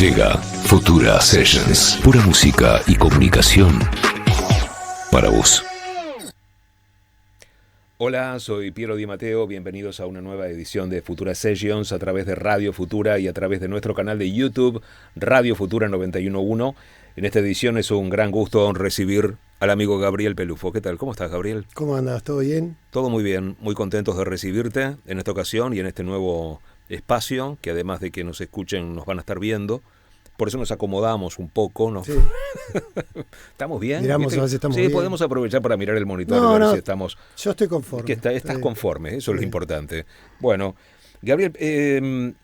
Llega Futura Sessions, pura música y comunicación para vos. Hola, soy Piero Di Matteo, bienvenidos a una nueva edición de Futura Sessions a través de Radio Futura y a través de nuestro canal de YouTube, Radio Futura 911. En esta edición es un gran gusto recibir al amigo Gabriel Pelufo. ¿Qué tal? ¿Cómo estás, Gabriel? ¿Cómo andas? ¿Todo bien? Todo muy bien, muy contentos de recibirte en esta ocasión y en este nuevo espacio, que además de que nos escuchen, nos van a estar viendo. Por eso nos acomodamos un poco, ¿no? Sí. ¿Estamos bien? Miramos ¿Viste? a ver si estamos sí, bien. podemos aprovechar para mirar el monitor No, y ver no. si estamos... Yo estoy conforme. Que estás conforme, eso es lo importante. Bueno, Gabriel,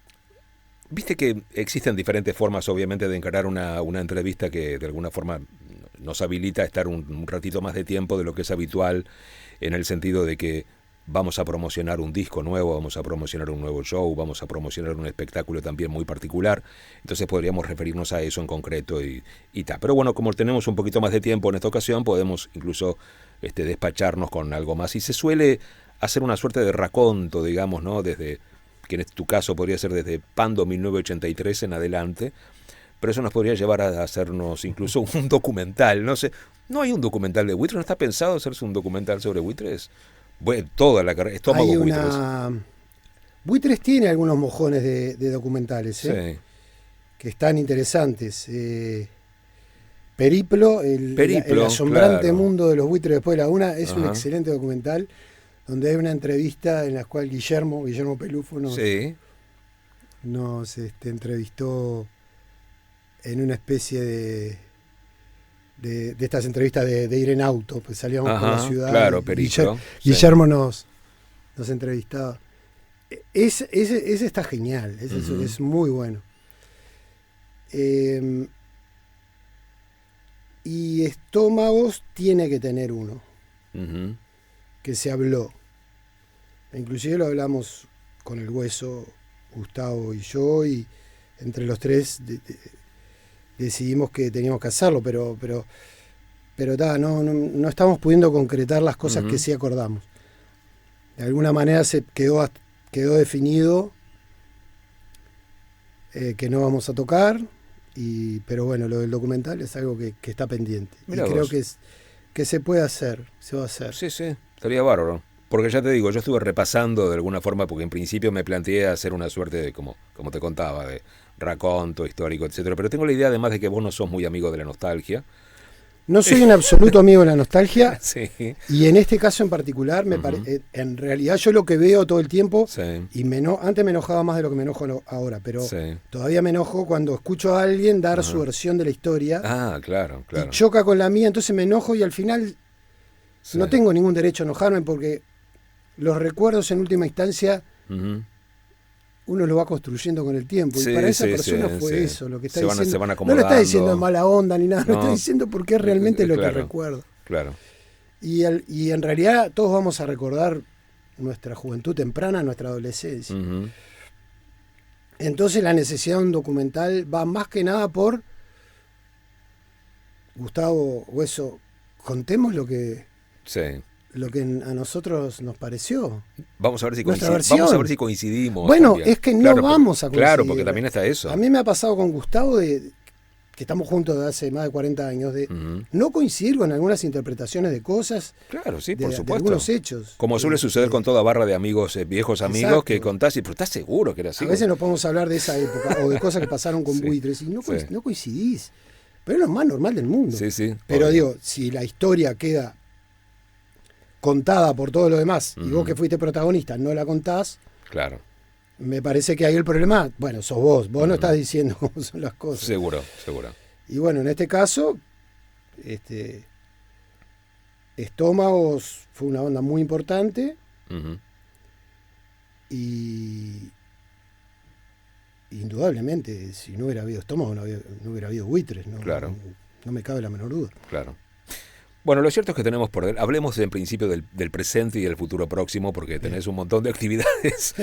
viste que existen diferentes formas, obviamente, de encarar una entrevista que de alguna forma nos habilita a estar un ratito más de tiempo de lo que es habitual, en el sentido de que vamos a promocionar un disco nuevo, vamos a promocionar un nuevo show, vamos a promocionar un espectáculo también muy particular. Entonces podríamos referirnos a eso en concreto y tal. Pero bueno, como tenemos un poquito más de tiempo en esta ocasión, podemos incluso despacharnos con algo más. Y se suele hacer una suerte de raconto, digamos, ¿no? Desde, que en tu caso podría ser desde Pando 1983 en adelante. Pero eso nos podría llevar a hacernos incluso un documental. No sé, ¿no hay un documental de Buitres? ¿No está pensado hacerse un documental sobre Buitres? Bueno, toda la carrera, estómago Buitres. Buitres tiene algunos mojones de documentales, Sí. que están interesantes. Periplo, el asombrante claro. mundo de los buitres después de la una, es un Ajá. excelente documental donde hay una entrevista en la cual Guillermo Pelufo nos entrevistó en una especie de estas entrevistas de ir en auto, pues salíamos por la ciudad. Claro, Periplo. Guillermo nos entrevistaba. Ese está genial, ese es muy bueno. Y Estómagos tiene que tener uno, que se habló. Inclusive lo hablamos con el Hueso, Gustavo y yo, y entre los tres decidimos que teníamos que hacerlo, pero no estamos pudiendo concretar las cosas que sí acordamos. De alguna manera se quedó definido que no vamos a tocar, pero bueno, lo del documental es algo que está pendiente. Mirá y creo vos. que se puede hacer, se va a hacer. Sí, estaría bárbaro. Porque ya te digo, yo estuve repasando de alguna forma, porque en principio me planteé hacer una suerte de, como te contaba, de raconto histórico, etcétera. Pero tengo la idea además de que vos no sos muy amigo de la nostalgia. No soy un absoluto amigo de la nostalgia. Sí. Y en este caso en particular, en realidad yo lo que veo todo el tiempo, Sí. y antes me enojaba más de lo que me enojo ahora, pero Sí. todavía me enojo cuando escucho a alguien dar su versión de la historia Claro. y choca con la mía, entonces me enojo y al final no tengo ningún derecho a enojarme porque los recuerdos en última instancia uno lo va construyendo con el tiempo, y para esa persona fue eso lo que está diciendo. Se van No acomodando. lo está diciendo en mala onda ni nada, No. lo está diciendo porque es realmente lo que Claro. recuerdo. Claro. Y en realidad todos vamos a recordar nuestra juventud temprana, nuestra adolescencia. Entonces la necesidad de un documental va más que nada por Gustavo Hueso, contemos lo que a nosotros nos pareció. Vamos a ver si Nuestra versión. Vamos a ver si coincidimos. Bueno, también. es que no Claro, vamos a coincidir. Claro, porque también está eso. A mí me ha pasado con Gustavo que estamos juntos desde hace más de 40 años, de no coincidir con algunas interpretaciones de cosas, Claro, sí, de por supuesto. algunos hechos. Como suele suceder con toda barra de amigos, viejos amigos, Exacto. que contás y pero estás seguro que era así. A veces nos podemos hablar de esa época o de cosas que pasaron con Buitres y no coincidís. Pero es lo más normal del mundo. Sí. Pero obvio. digo, si la historia queda contada por todo lo demás y vos que fuiste protagonista no la contás, Claro, me parece que ahí el problema, bueno, sos vos no estás diciendo cómo son las cosas. seguro. Y bueno, en este caso, Estómagos fue una banda muy importante y indudablemente si no hubiera habido Estómagos no hubiera habido Buitres, ¿no? Claro. No me cabe la menor duda. Claro. Bueno, lo cierto es que tenemos hablemos en principio del presente y del futuro próximo, porque tenés un montón de actividades,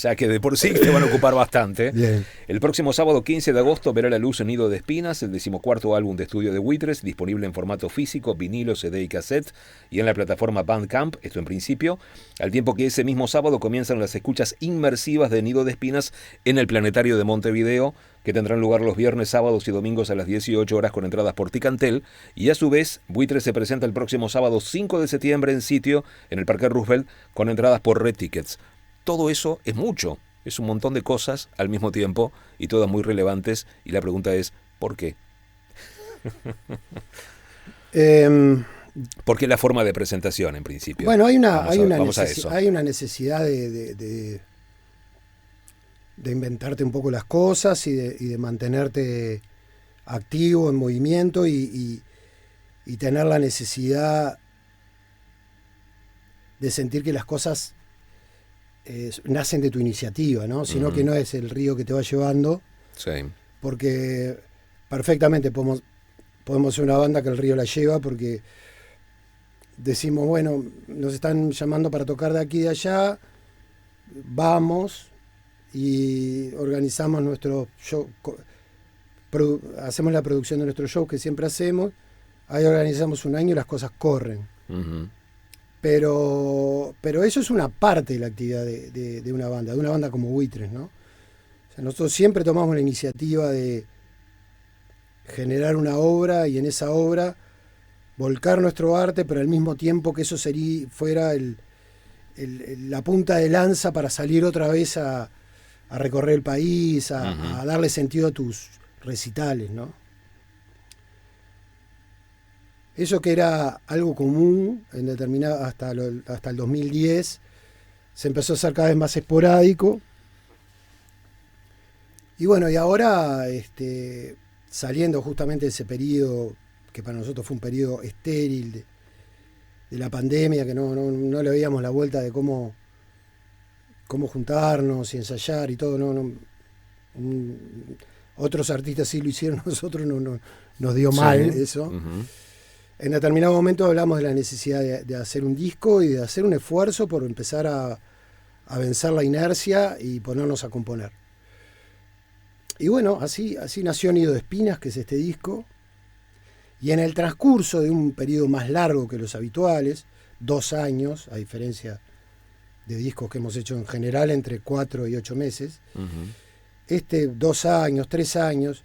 ya que de por sí te van a ocupar bastante. Bien. El próximo sábado 15 de agosto verá la luz Nido de Espinas, el 14º álbum de estudio de Buitres, disponible en formato físico, vinilo, CD y cassette, y en la plataforma Bandcamp, esto en principio, al tiempo que ese mismo sábado comienzan las escuchas inmersivas de Nido de Espinas en el Planetario de Montevideo, que tendrán lugar los viernes, sábados y domingos a las 18 horas con entradas por Ticantel. Y a su vez, Buitres se presenta el próximo sábado 5 de septiembre en sitio, en el Parque Roosevelt, con entradas por Red Tickets. Todo eso es mucho, es un montón de cosas al mismo tiempo y todas muy relevantes. Y la pregunta es, ¿por qué? Porque es la forma de presentación, en principio. Bueno, hay una necesidad de inventarte un poco las cosas y de mantenerte activo, en movimiento y tener la necesidad de sentir que las cosas nacen de tu iniciativa, ¿no? Sino que no es el río que te va llevando. Sí. Porque perfectamente podemos ser una banda que el río la lleva porque decimos, bueno, nos están llamando para tocar de aquí y de allá, vamos y organizamos nuestro show, hacemos la producción de nuestro show que siempre hacemos, ahí organizamos un año y las cosas corren. Pero eso es una parte de la actividad de una banda como Buitres, ¿no? O sea, nosotros siempre tomamos la iniciativa de generar una obra y en esa obra volcar nuestro arte, pero al mismo tiempo que eso fuera la punta de lanza para salir otra vez a recorrer el país, a darle sentido a tus recitales, ¿no? Eso que era algo común en determinado hasta el 2010 se empezó a hacer cada vez más esporádico. Y bueno, y ahora saliendo justamente de ese periodo que para nosotros fue un periodo estéril de la pandemia, que no le veíamos la vuelta de cómo juntarnos y ensayar y todo, otros artistas sí lo hicieron, nosotros nos dio mal eso. En determinado momento hablamos de la necesidad de hacer un disco y de hacer un esfuerzo por empezar a vencer la inercia y ponernos a componer. Y bueno, así nació Nido de Espinas, que es este disco. Y en el transcurso de un periodo más largo que los habituales, 2 años, a diferencia de discos que hemos hecho en general entre 4 y 8 meses, 2 años, 3 años,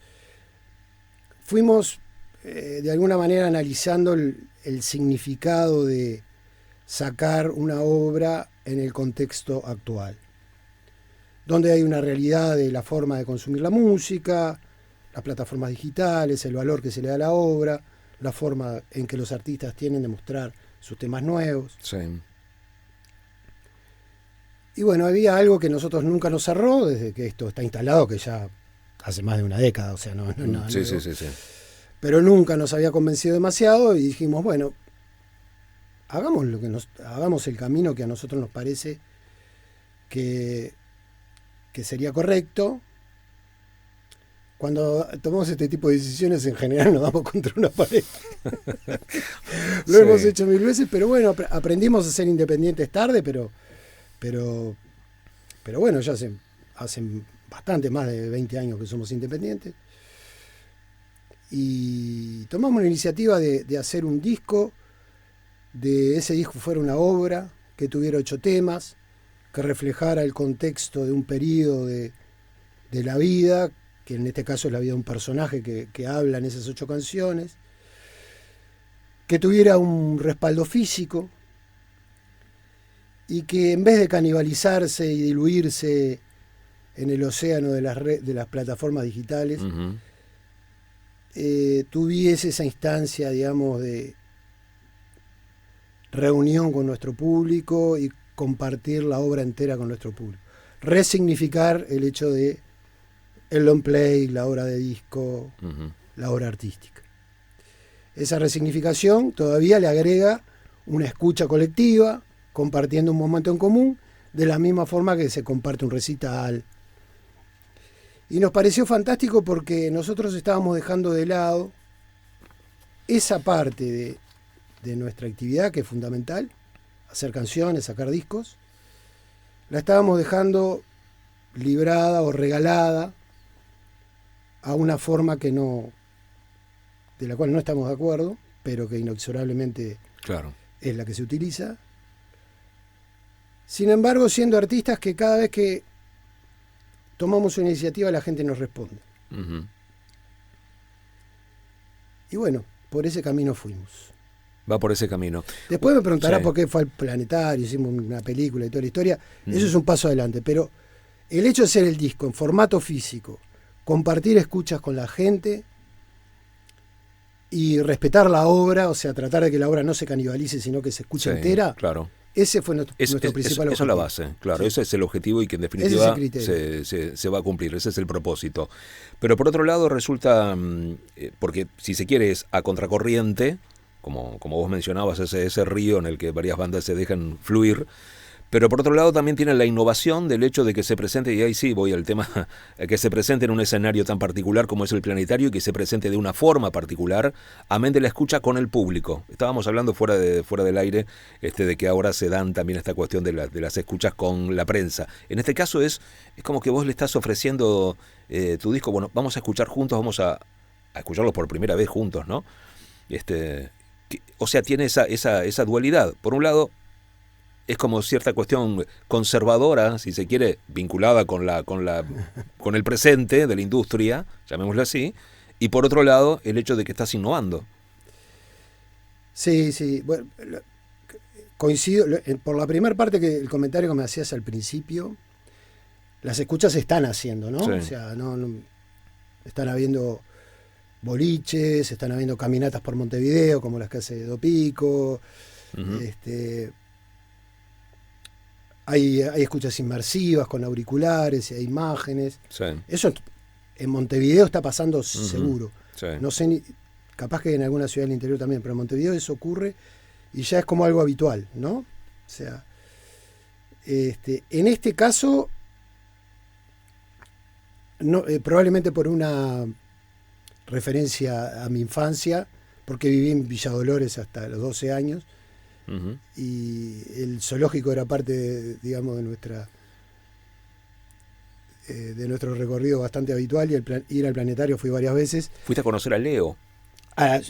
fuimos de alguna manera analizando el significado de sacar una obra en el contexto actual, donde hay una realidad de la forma de consumir la música, las plataformas digitales, el valor que se le da a la obra, la forma en que los artistas tienen de mostrar sus temas nuevos. Sí. Y bueno, había algo que nosotros nunca nos cerró desde que esto está instalado, que ya hace más de una década, o sea, sí. Pero nunca nos había convencido demasiado y dijimos, bueno, hagamos el camino que a nosotros nos parece que sería correcto. Cuando tomamos este tipo de decisiones, en general nos damos contra una pared. Lo hemos hecho 1000 veces, pero bueno, aprendimos a ser independientes tarde, pero bueno, ya hace bastante más de 20 años que somos independientes. Y tomamos la iniciativa de hacer un disco, de ese disco fuera una obra que tuviera 8 temas, que reflejara el contexto de un periodo de la vida, que en este caso es la vida de un personaje que habla en esas 8 canciones, que tuviera un respaldo físico y que en vez de canibalizarse y diluirse en el océano de las plataformas digitales, tuviese esa instancia, digamos, de reunión con nuestro público y compartir la obra entera con nuestro público. Resignificar el hecho de el long play, la obra de disco, la obra artística. Esa resignificación todavía le agrega una escucha colectiva, compartiendo un momento en común, de la misma forma que se comparte un recital. Y nos pareció fantástico porque nosotros estábamos dejando de lado esa parte de nuestra actividad, que es fundamental, hacer canciones, sacar discos, la estábamos dejando librada o regalada a una forma de la cual no estamos de acuerdo, pero que inexorablemente es la que se utiliza. Sin embargo, siendo artistas que cada vez que tomamos una iniciativa la gente nos responde. Uh-huh. Y bueno, por ese camino fuimos. Va por ese camino. Después me preguntará Sí. por qué fue al planetario, hicimos una película y toda la historia. Eso es un paso adelante, pero el hecho de hacer el disco en formato físico, compartir escuchas con la gente y respetar la obra, o sea, tratar de que la obra no se canibalice, sino que se escuche Sí, entera, claro. ese fue nuestro principal objetivo. Eso es la base, claro, Sí. ese es el objetivo y que en Ese es definitiva el criterio. se va a cumplir, ese es el propósito. Pero por otro lado resulta, porque si se quiere es a contracorriente, como vos mencionabas, ese río en el que varias bandas se dejan fluir, pero por otro lado también tiene la innovación del hecho de que se presente, y ahí sí voy al tema, que se presente en un escenario tan particular como es el Planetario y que se presente de una forma particular, amén de la escucha con el público. Estábamos hablando fuera del aire de que ahora se dan también esta cuestión de las escuchas con la prensa. En este caso es como que vos le estás ofreciendo tu disco, bueno, vamos a escuchar juntos, vamos a escucharlo por primera vez juntos, ¿no? O sea, tiene esa dualidad. Por un lado, es como cierta cuestión conservadora, si se quiere, vinculada con el presente de la industria, llamémoslo así, y por otro lado, el hecho de que estás innovando. Sí, sí. Bueno, coincido. Por la primera parte, que el comentario que me hacías al principio, las escuchas se están haciendo, ¿no? Sí. O sea, no están habiendo boliches, están habiendo caminatas por Montevideo, como las que hace Dopico. Uh-huh. Hay escuchas inmersivas con auriculares y hay imágenes. Sí. Eso en Montevideo está pasando seguro. Sí. No sé, capaz que en alguna ciudad del interior también, pero en Montevideo eso ocurre y ya es como algo habitual, ¿no? O sea, en este caso, no, probablemente por una referencia a mi infancia, porque viví en Villa Dolores hasta los 12 años, Uh-huh. y el zoológico era parte, digamos, de nuestro recorrido bastante habitual, y ir al planetario fui varias veces. Fuiste a conocer a Leo.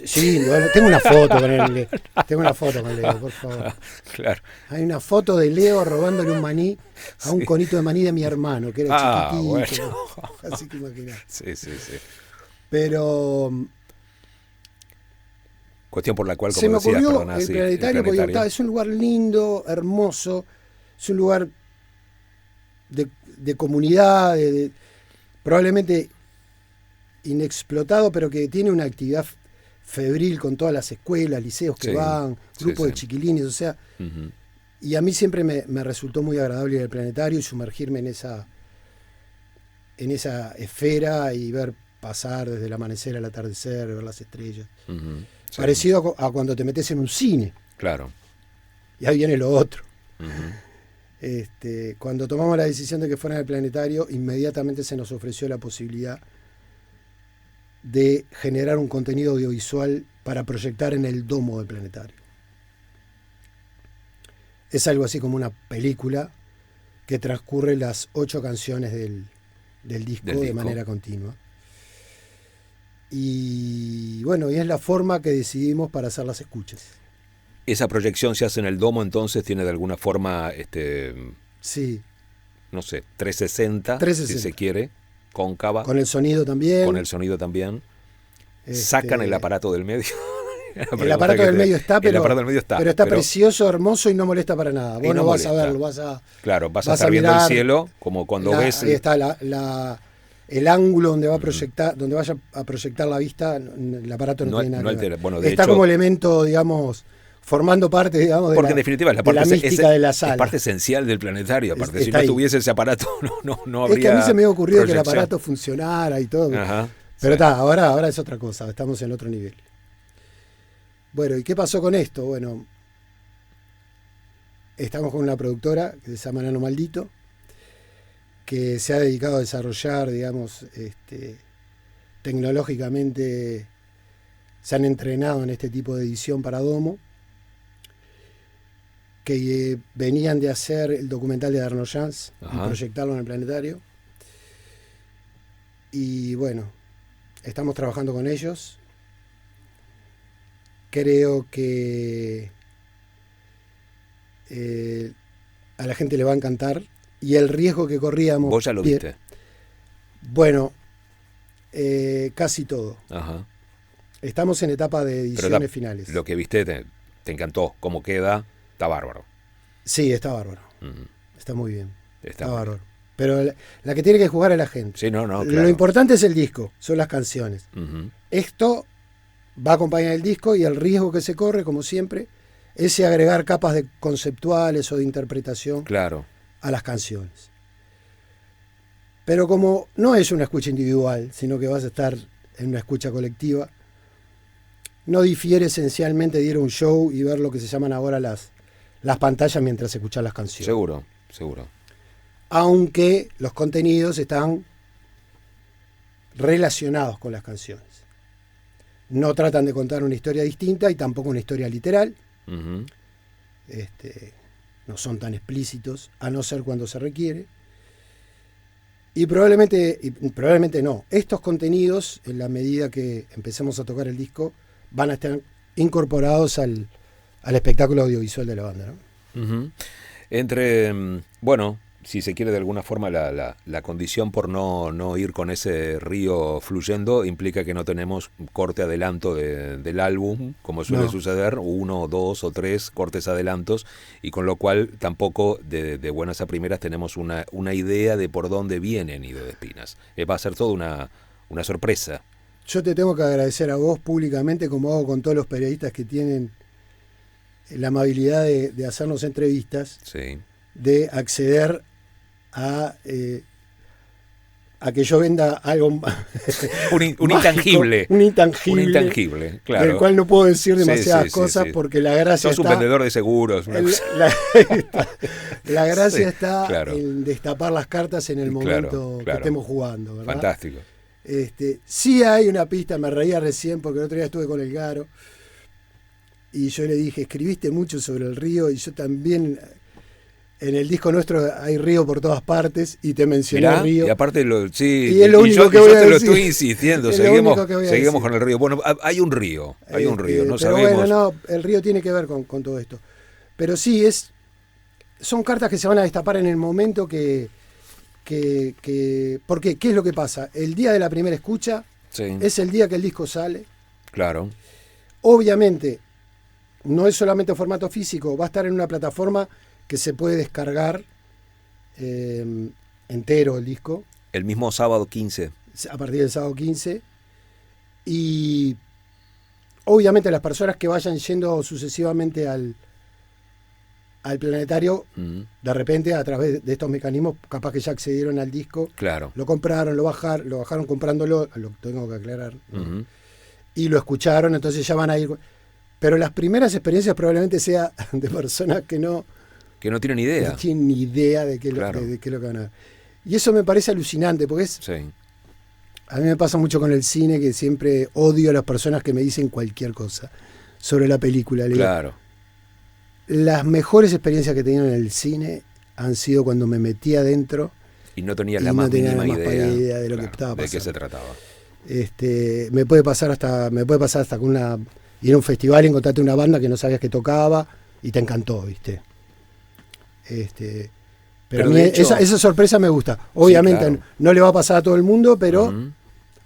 Sí, bueno, tengo una foto con él. Tengo una foto con Leo, por favor. Claro. Hay una foto de Leo robándole un maní a un conito de maní de mi hermano, que era chiquitito. Bueno. Así que imaginar. Sí. Pero Cuestión por la cual, como se me decías, ocurrió perdona, el sí, planetario porque es un lugar lindo, hermoso, es un lugar de comunidad, probablemente inexplotado, pero que tiene una actividad febril con todas las escuelas, liceos que van, grupos de chiquilines, o sea, uh-huh. Y a mí siempre me resultó muy agradable ir al planetario y sumergirme en esa esfera y ver pasar desde el amanecer al atardecer, ver las estrellas. Uh-huh. Sí. Parecido a cuando te metes en un cine. Claro. Y ahí viene lo otro. Uh-huh. Cuando tomamos la decisión de que fueran al planetario, inmediatamente se nos ofreció la posibilidad de generar un contenido audiovisual para proyectar en el domo del planetario. Es algo así como una película que transcurre las 8 canciones del disco de manera continua. Y bueno, y es la forma que decidimos para hacer las escuchas. Esa proyección se hace en el domo, entonces tiene de alguna forma, sí, no sé, 360, si se quiere, cóncava. Con el sonido también. Con el sonido también. Sacan el aparato del medio. El aparato del medio está, pero está precioso, hermoso y no molesta para nada. Vos no vas a verlo, vas a estar viendo el cielo, como cuando ves. Ahí está el ángulo donde va a proyectar, donde vaya a proyectar la vista, el aparato no tiene nada que ver. Bueno, está como elemento, digamos, formando parte, digamos, porque en definitiva de la mística de la sala. Es parte esencial del planetario. Aparte, si no tuviese ese aparato, no habría. Es que a mí se me ha ocurrido que el aparato funcionara y todo. Ajá, pero está, ahora es otra cosa, estamos en otro nivel. Bueno, ¿y qué pasó con esto? Bueno, estamos con una productora que se llama Nano Maldito, que se ha dedicado a desarrollar, digamos, tecnológicamente, se han entrenado en este tipo de edición para domo, que venían de hacer el documental de Arno Jans y proyectarlo en el planetario. Y bueno, estamos trabajando con ellos. Creo que a la gente le va a encantar. Y el riesgo que corríamos... ¿Vos ya lo viste? Bueno, Casi todo. Ajá. Estamos en etapa de ediciones finales. Lo que viste te encantó. Cómo queda, está bárbaro. Sí, está bárbaro. Ujú. Está muy bien. Está muy bárbaro. bien. Pero la que tiene que jugar es la gente. Sí, no, claro. Lo importante es el disco, son las canciones. Ujú. Esto va a acompañar el disco y el riesgo que se corre, como siempre, es agregar capas conceptuales o de interpretación Claro. a las canciones. Pero como no es una escucha individual, sino que vas a estar en una escucha colectiva, no difiere esencialmente de ir a un show y ver lo que se llaman ahora las pantallas mientras escuchas las canciones. Seguro. Aunque los contenidos están relacionados con las canciones. No tratan de contar una historia distinta y tampoco una historia literal. Ujú. No son tan explícitos, a no ser cuando se requiere. Y probablemente no. Estos contenidos, en la medida que empecemos a tocar el disco, van a estar incorporados al espectáculo audiovisual de la banda, ¿no? Ujú. Entre, bueno, si se quiere de alguna forma, la condición por no ir con ese río fluyendo implica que no tenemos corte adelanto del álbum, como suele suceder, 1, 2 o 3 cortes adelantos, y con lo cual tampoco de buenas a primeras tenemos una idea de por dónde vienen Nido de Espinas. Va a ser toda una sorpresa. Yo te tengo que agradecer a vos públicamente, como hago con todos los periodistas que tienen la amabilidad de hacernos entrevistas, Sí. de acceder a que yo venda algo un mágico, intangible. un intangible. Un intangible, claro. Del cual no puedo decir demasiadas Sí, cosas sí. porque la gracia Sos está... un vendedor de seguros. La gracia Sí, está claro. en destapar las cartas en el momento que estemos jugando, ¿verdad? Fantástico. Sí hay una pista, me reía recién porque el otro día estuve con el Garo y yo le dije, escribiste mucho sobre el río y yo también, en el disco nuestro hay río por todas partes y te mencioné el río. Y aparte, y es lo único que voy a yo te lo decir. estoy insistiendo, seguimos con el río. Bueno, hay un río, no pero sabemos. Bueno, no, el río tiene que ver con todo esto. Pero sí, son cartas que se van a destapar en el momento porque, ¿qué es lo que pasa? El día de la primera escucha es el día que el disco sale. Claro. Obviamente, no es solamente formato físico, va a estar en una plataforma que se puede descargar entero el disco. El mismo sábado 15. A partir del sábado 15. Y obviamente las personas que vayan yendo sucesivamente al planetario, de repente a través de estos mecanismos, capaz que ya accedieron al disco, Claro. lo compraron, lo bajaron comprándolo, lo tengo que aclarar, Uh-huh. y lo escucharon, entonces ya van a ir. Pero las primeras experiencias probablemente sea de personas que no tienen ni idea. No tienen ni idea de qué, Claro. de qué es lo que van a ver. Y eso me parece alucinante, porque Sí. a mí me pasa mucho con el cine, que siempre odio a las personas que me dicen cualquier cosa sobre la película. Claro. Las mejores experiencias que he tenido en el cine han sido cuando me metí adentro Y no tenías y la no más tenía la mínima más pálida idea de lo claro, que estaba de qué pasando. se trataba. Me puede pasar hasta con ir a un festival y encontrarte una banda que no sabías que tocaba y te encantó, ¿viste? Pero a mí de hecho, esa sorpresa me gusta. Obviamente sí, claro. no le va a pasar a todo el mundo, pero Uh-huh.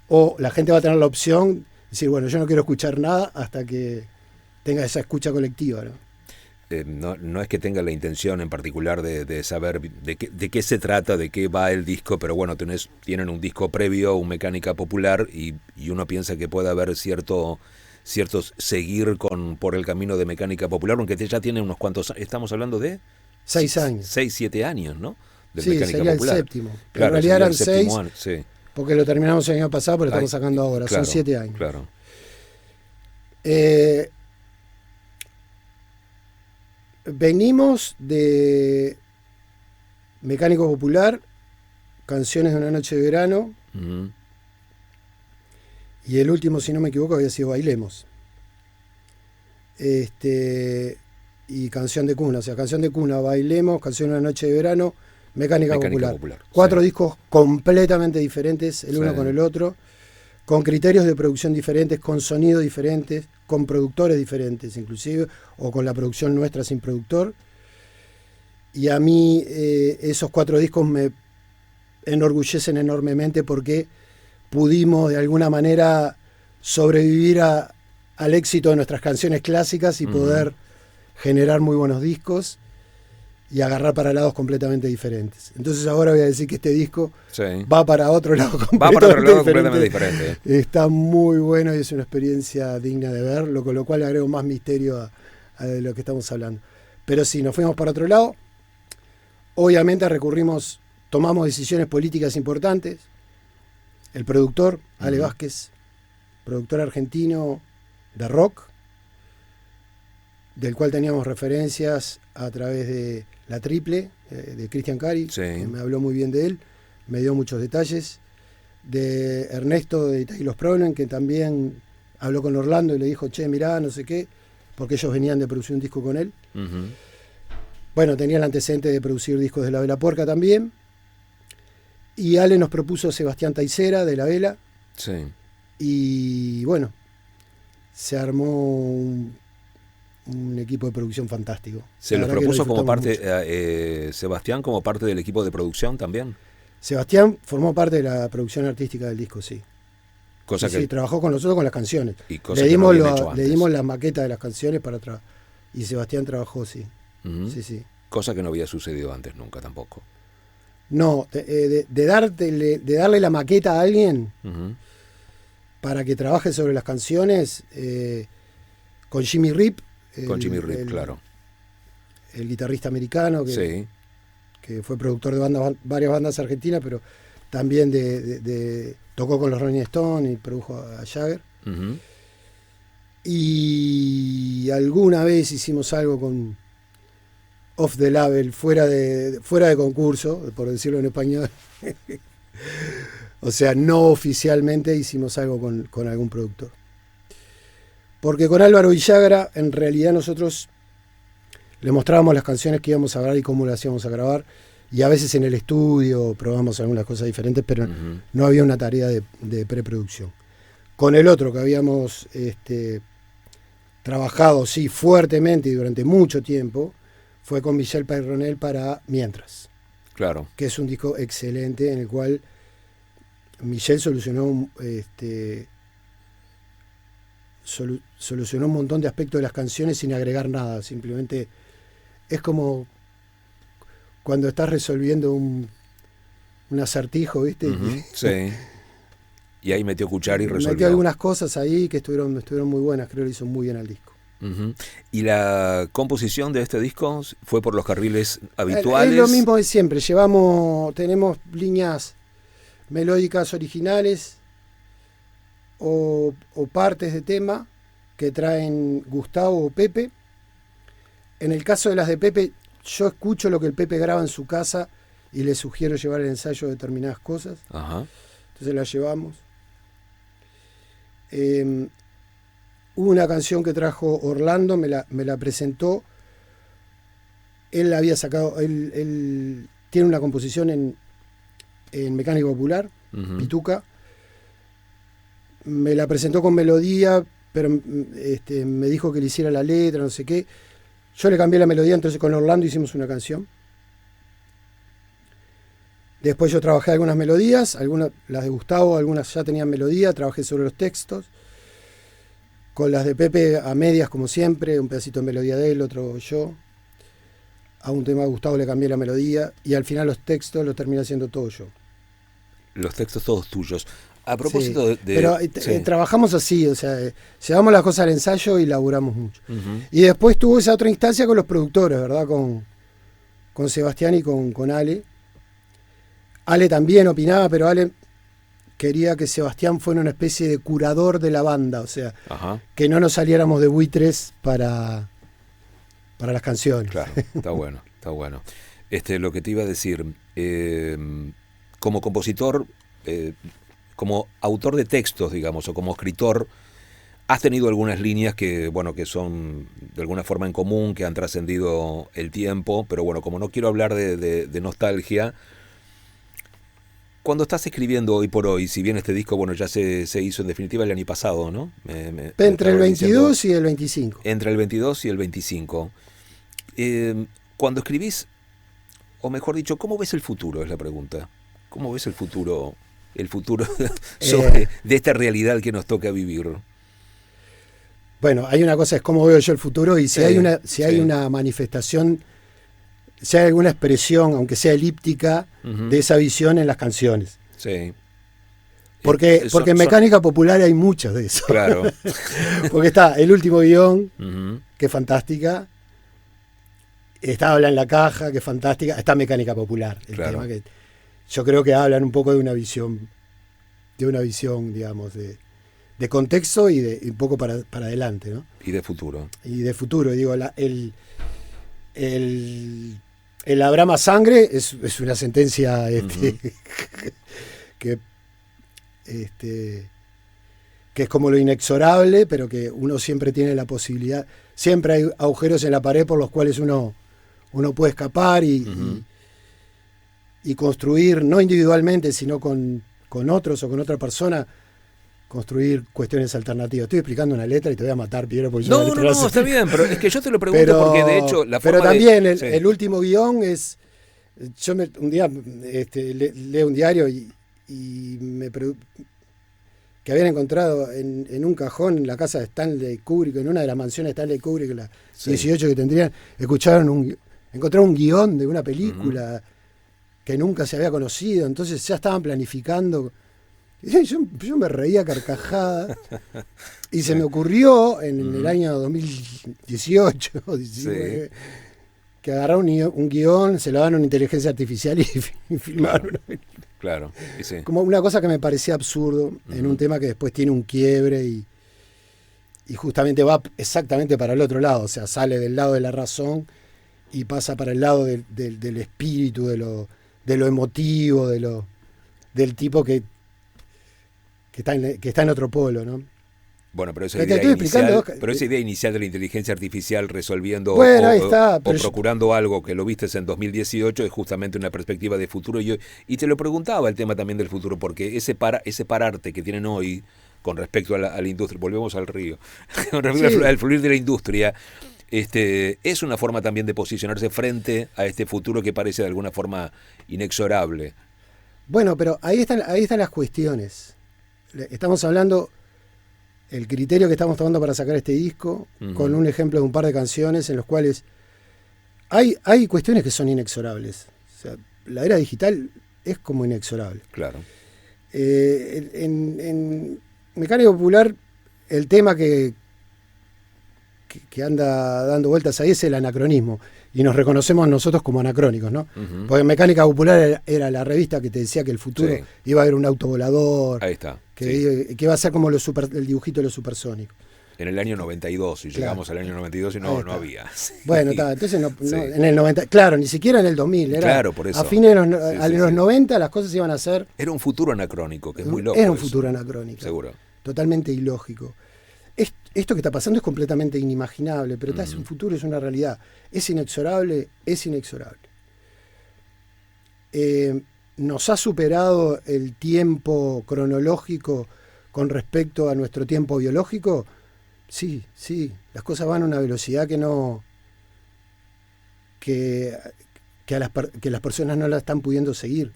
o la gente va a tener la opción de decir, bueno, yo no quiero escuchar nada hasta que tenga esa escucha colectiva, ¿no? No es que tenga la intención en particular de saber de qué se trata, de qué va el disco, pero bueno, tienen un disco previo, un Mecánica Popular, y uno piensa que puede haber cierto seguir por el camino de Mecánica Popular, aunque ya tiene unos cuantos, estamos hablando de 6 años. 6, 7 años, ¿no? De Sí, Mecánica sería Popular. el séptimo. Claro, en realidad sería eran el séptimo 6, año, sí. porque lo terminamos el año pasado, pero lo estamos sacando ahora. Claro, Son 7 años. Claro. Venimos de Mecánico Popular, Canciones de una noche de verano, Uh-huh. y el último, si no me equivoco, había sido Bailemos. Y Canción de Cuna, o sea, Canción de Cuna, Bailemos, Canción de una noche de verano, Mecánica Popular. 4 sí. discos completamente diferentes, el uno Sí. con el otro, con criterios de producción diferentes, con sonido diferentes, con productores diferentes inclusive, o con la producción nuestra sin productor. Y a mí esos 4 discos me enorgullecen enormemente porque pudimos de alguna manera sobrevivir al éxito de nuestras canciones clásicas y poder generar muy buenos discos y agarrar para lados completamente diferentes. Entonces ahora voy a decir que este disco va para otro lado completamente diferente. Está muy bueno y es una experiencia digna de ver, con lo cual le agrego más misterio a de lo que estamos hablando. Pero sí, nos fuimos para otro lado. Obviamente tomamos decisiones políticas importantes. El productor, Ale Vázquez, productor argentino de rock, del cual teníamos referencias a través de La Triple, de Cristian Cari, que me habló muy bien de él, me dio muchos detalles. De Ernesto de Taylor's Problem, que también habló con Orlando y le dijo, che, mirá, no sé qué, porque ellos venían de producir un disco con él. Bueno, tenía el antecedente de producir discos de La Vela Puerca también. Y Ale nos propuso a Sebastián Taicera de La Vela. Y bueno, se armó un equipo de producción fantástico. ¿Se los propuso como parte, Sebastián, como parte del equipo de producción también? Sebastián formó parte de la producción artística del disco, sí. Sí, trabajó con nosotros con las canciones. Le dimos la maqueta de las canciones para trabajar. Y Sebastián trabajó, sí. Sí. Cosa que no había sucedido antes nunca tampoco. No, de darle la maqueta a alguien para que trabaje sobre las canciones, con Jimmy Rip. Claro. El guitarrista americano que fue productor de varias bandas argentinas, pero también tocó con los Rolling Stones y produjo a Jagger. Y alguna vez hicimos algo con Off the Label, fuera de concurso, por decirlo en español. O sea, no oficialmente hicimos algo con algún productor. Porque con Álvaro Villagra, en realidad nosotros le mostrábamos las canciones que íbamos a grabar y cómo las íbamos a grabar. Y a veces en el estudio probamos algunas cosas diferentes, pero no había una tarea de preproducción. Con el otro que habíamos trabajado, sí, fuertemente y durante mucho tiempo, fue con Michel Peyronel para Mientras. Claro. Que es un disco excelente en el cual Michel solucionó un montón de aspectos de las canciones sin agregar nada. Simplemente es como cuando estás resolviendo un acertijo, ¿viste? Sí. Y ahí metió cuchara y resolvió. Metió algunas cosas ahí que estuvieron muy buenas. Creo que le hizo muy bien al disco. ¿Y la composición de este disco fue por los carriles habituales? Es lo mismo de siempre. Tenemos líneas melódicas originales o partes de tema que traen Gustavo o Pepe. En el caso de las de Pepe, yo escucho lo que el Pepe graba en su casa y le sugiero llevar el ensayo de determinadas cosas. Entonces las llevamos. Hubo una canción que trajo Orlando, me la presentó. Él la había sacado, él tiene una composición en Mecánica Popular, Pituca. Me la presentó con melodía, pero me dijo que le hiciera la letra, no sé qué. Yo le cambié la melodía, entonces con Orlando hicimos una canción. Después yo trabajé algunas melodías, algunas, las de Gustavo, algunas ya tenían melodía, trabajé sobre los textos. Con las de Pepe a medias, como siempre, un pedacito de melodía de él, otro yo. A un tema de Gustavo le cambié la melodía y al final los textos los terminé haciendo todo yo. Los textos todos tuyos. A propósito de... Pero trabajamos así, o sea, llevamos las cosas al ensayo y laburamos mucho. Y después tuvo esa otra instancia con los productores, ¿verdad? Con Sebastián y con Ale. Ale también opinaba, pero Ale quería que Sebastián fuera una especie de curador de la banda, o sea, que no nos saliéramos de buitres para las canciones. Claro, está bueno. Lo que te iba a decir, como compositor, como autor de textos, digamos, o como escritor, has tenido algunas líneas que son de alguna forma en común, que han trascendido el tiempo, pero bueno, como no quiero hablar de nostalgia, cuando estás escribiendo hoy por hoy, si bien este disco ya se hizo en definitiva el año pasado, ¿no? Entre el 22 y el 25. Entre el 22 y el 25. Cuando escribís, o mejor dicho, ¿cómo ves el futuro? Es la pregunta. ¿Cómo ves el futuro el futuro de esta realidad que nos toca vivir? Bueno, hay una cosa, es cómo veo yo el futuro, y si hay una manifestación, si hay alguna expresión, aunque sea elíptica, de esa visión en las canciones. Sí. Porque en mecánica popular hay muchas de eso. Claro. Porque está El Último Guión, que es fantástica. Está Habla en la Caja, que es fantástica. Está Mecánica Popular, el tema que yo creo que hablan un poco de una visión, digamos, de contexto y de un poco para adelante, ¿no? Y de futuro. Y de futuro, digo, el habrá más sangre es una sentencia que es como lo inexorable, pero que uno siempre tiene la posibilidad, siempre hay agujeros en la pared por los cuales uno puede escapar y construir, no individualmente, sino con otros o con otra persona, construir cuestiones alternativas. Estoy explicando una letra y te voy a matar, Piero, porque yo No, está bien, pero es que yo te lo pregunto porque de hecho la forma. Pero también el último guión es. Yo un día leo un diario y que habían encontrado en un cajón en la casa de Stanley Kubrick, en una de las mansiones de Stanley Kubrick, las 18 que tendrían, encontraron un guión de una película que nunca se había conocido, entonces ya estaban planificando. Yo me reía carcajada y se me ocurrió en el año 2018 19, que agarraron un guión, se lo daban a una inteligencia artificial y filmaron una película. Claro, sí. Como una cosa que me parecía absurdo en un tema que después tiene un quiebre y justamente va exactamente para el otro lado, o sea, sale del lado de la razón y pasa para el lado del espíritu, de lo emotivo, del tipo que está en otro polo, ¿no? Bueno, pero esa idea inicial de la inteligencia artificial resolviendo o procurando algo que lo vistes en 2018 es justamente una perspectiva de futuro. Y te lo preguntaba el tema también del futuro, porque ese pararte que tienen hoy con respecto a la industria, volvemos al río, con respecto al fluir de la industria, es una forma también de posicionarse frente a este futuro que parece de alguna forma inexorable. Bueno, pero ahí están las cuestiones. Estamos hablando, el criterio que estamos tomando para sacar este disco, con un ejemplo de un par de canciones en los cuales hay cuestiones que son inexorables. O sea, la era digital es como inexorable. Claro. En Mecánica Popular, el tema que anda dando vueltas ahí es el anacronismo. Y nos reconocemos nosotros como anacrónicos, ¿no? Porque Mecánica Popular era la revista que te decía que el futuro iba a haber un auto volador. Ahí está. Que iba a ser como el dibujito de los supersónicos. En el año 92, y llegamos al año 92 y no había. Bueno, entonces en el 90, claro, ni siquiera en el 2000. Claro, por eso. A fines de los 90 las cosas iban a ser. Era un futuro anacrónico, que es muy loco. Era un futuro anacrónico. Seguro. Totalmente ilógico. Esto que está pasando es completamente inimaginable, pero es un futuro, es una realidad. Es inexorable, es inexorable. Nos ha superado el tiempo cronológico con respecto a nuestro tiempo biológico. Sí, las cosas van a una velocidad que las personas no la están pudiendo seguir,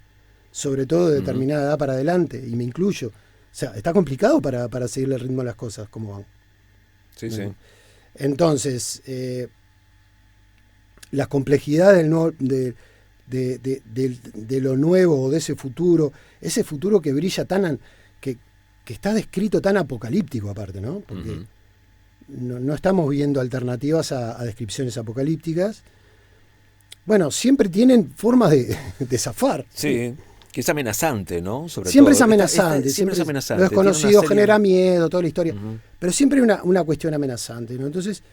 sobre todo de determinada edad para adelante, y me incluyo. O sea, está complicado para seguirle el ritmo a las cosas como van. Sí. Entonces, la complejidad de lo nuevo o de ese futuro que brilla que está descrito tan apocalíptico aparte, ¿no? Porque no estamos viendo alternativas a descripciones apocalípticas. Bueno, siempre tienen formas de zafar. Sí. Que es amenazante, ¿no? Siempre es amenazante. Siempre es amenazante. Lo desconocido genera miedo, toda la historia. Pero siempre hay una cuestión amenazante, ¿no? Entonces,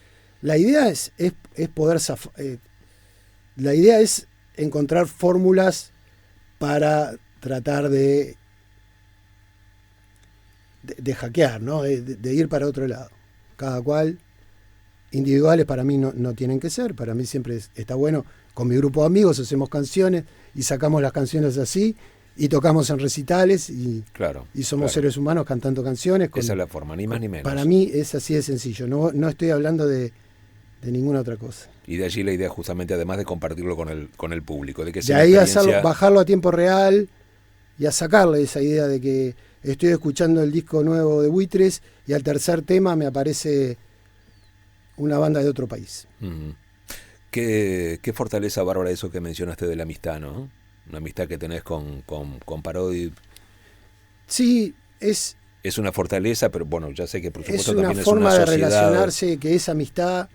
la idea es poder zafar. La idea es encontrar fórmulas para tratar de hackear, ¿no? De ir para otro lado. Cada cual, individuales para mí no tienen que ser. Para mí siempre está bueno. Con mi grupo de amigos hacemos canciones y sacamos las canciones así y tocamos en recitales y somos seres humanos cantando canciones. Esa es la forma, ni más ni menos. Para mí es así de sencillo, no estoy hablando de ninguna otra cosa. Y de allí la idea justamente, además de compartirlo con el público, de que de ahí bajarlo a tiempo real y a sacarle esa idea de que estoy escuchando el disco nuevo de Buitres y al tercer tema me aparece una banda de otro país. Qué fortaleza, Bárbara, eso que mencionaste de la amistad, ¿no? Una amistad que tenés con Parodi. Sí, es una fortaleza, pero bueno, ya sé que por supuesto es una también forma es una de sociedad. relacionarse, que esa amistad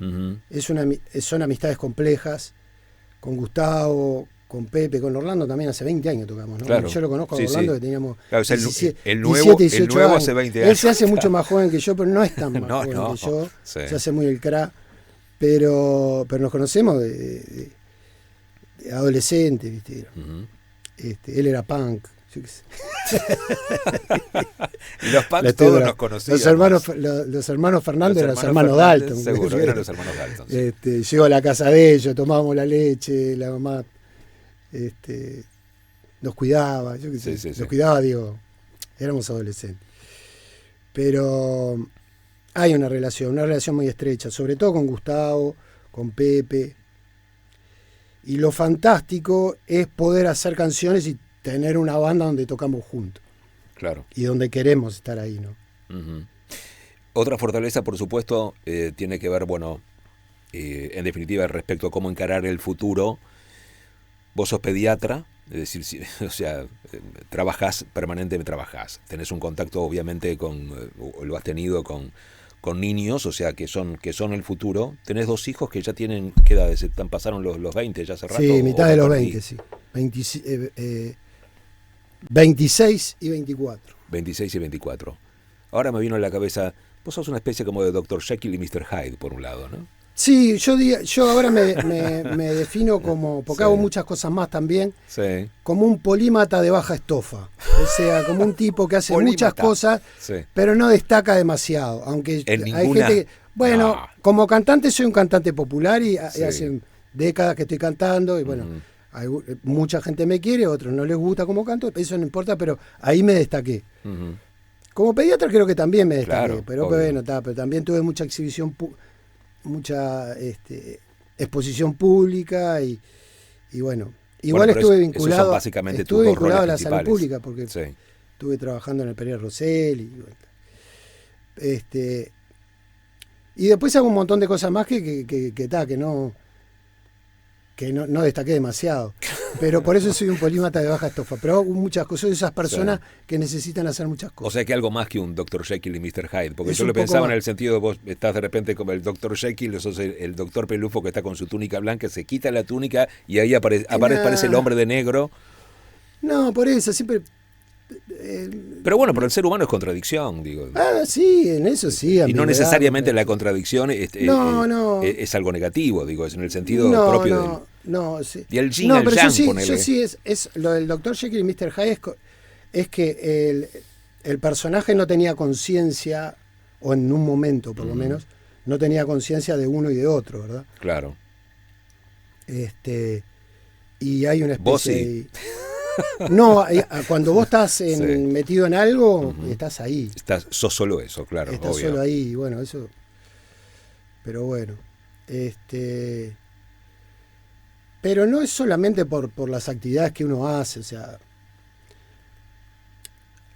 son amistades complejas. Con Gustavo, con Pepe, con Orlando también hace 20 años tocamos, ¿no? Claro. Yo lo conozco a Sí, Orlando, sí. que teníamos Claro, o sea, 17, el nuevo 18 años. hace 20 años. Él se hace mucho más joven que yo, pero no es tan más No, joven no. que yo. Sí. Se hace muy el crack. Pero nos conocemos de adolescente, ¿viste? Él era punk. Yo qué sé. Y los punks todos nos conocían. Los hermanos Fernández eran los hermanos Dalton. Seguro, eran los hermanos Dalton. Sí. Llego a la casa de ellos, tomábamos la leche, la mamá nos cuidaba, yo qué sé, nos cuidaba, digo, éramos adolescentes. Pero hay una relación muy estrecha, sobre todo con Gustavo, con Pepe. Y lo fantástico es poder hacer canciones y tener una banda donde tocamos juntos. Claro. Y donde queremos estar ahí, ¿no? Otra fortaleza, por supuesto, tiene que ver, en definitiva, respecto a cómo encarar el futuro. Vos sos pediatra, es decir, trabajás permanentemente, tenés un contacto, obviamente, lo has tenido con niños, o sea, que son el futuro. Tenés 2 hijos que ya tienen, ¿qué edades? Pasaron los 20 ya hace rato. Sí, mitad de los 20, sí. 26 y 24. 26 y 24. Ahora me vino a la cabeza, vos sos una especie como de Dr. Jekyll y Mr. Hyde, por un lado, ¿no? Sí, yo ahora me defino como, porque hago muchas cosas más también, como un polímata de baja estofa. O sea, como un tipo que hace muchas cosas, pero no destaca demasiado. Aunque hay gente que, como cantante soy un cantante popular y hace décadas que estoy cantando y bueno, mucha gente me quiere, otros no les gusta como canto, eso no importa, pero ahí me destaqué. Como pediatra creo que también me destaqué, pero bueno, pero también tuve mucha exhibición mucha exposición pública y bueno, igual estuve vinculado a la salud pública porque estuve trabajando en el Pérez Rosell y después hago un montón de cosas más que no destaqué demasiado, pero por eso soy un polímata de baja estofa, pero hago muchas cosas, soy de esas personas que necesitan hacer muchas cosas. O sea que algo más que un Dr. Jekyll y Mr. Hyde, porque yo lo pensaba en el sentido de vos estás de repente como el Dr. Jekyll, sos el Dr. Pelufo que está con su túnica blanca, se quita la túnica y ahí aparece el hombre de negro. No, por eso, siempre... pero bueno, pero el ser humano es contradicción, digo. Sí, en eso sí. Y no necesariamente la contradicción es algo negativo, digo, es en el sentido propio sí. Y el yin, el yang, ponele. Yo sí, es lo del Dr. Jekyll y Mr. Hyde es que el personaje no tenía conciencia, o en un momento por lo menos, no tenía conciencia de uno y de otro, ¿verdad? Claro. Y hay una especie ¿Vos sí? No, cuando vos estás metido en algo, estás ahí. Sos solo eso, claro. Estás obvio. solo ahí, bueno, eso. Pero bueno, pero no es solamente por las actividades que uno hace, o sea,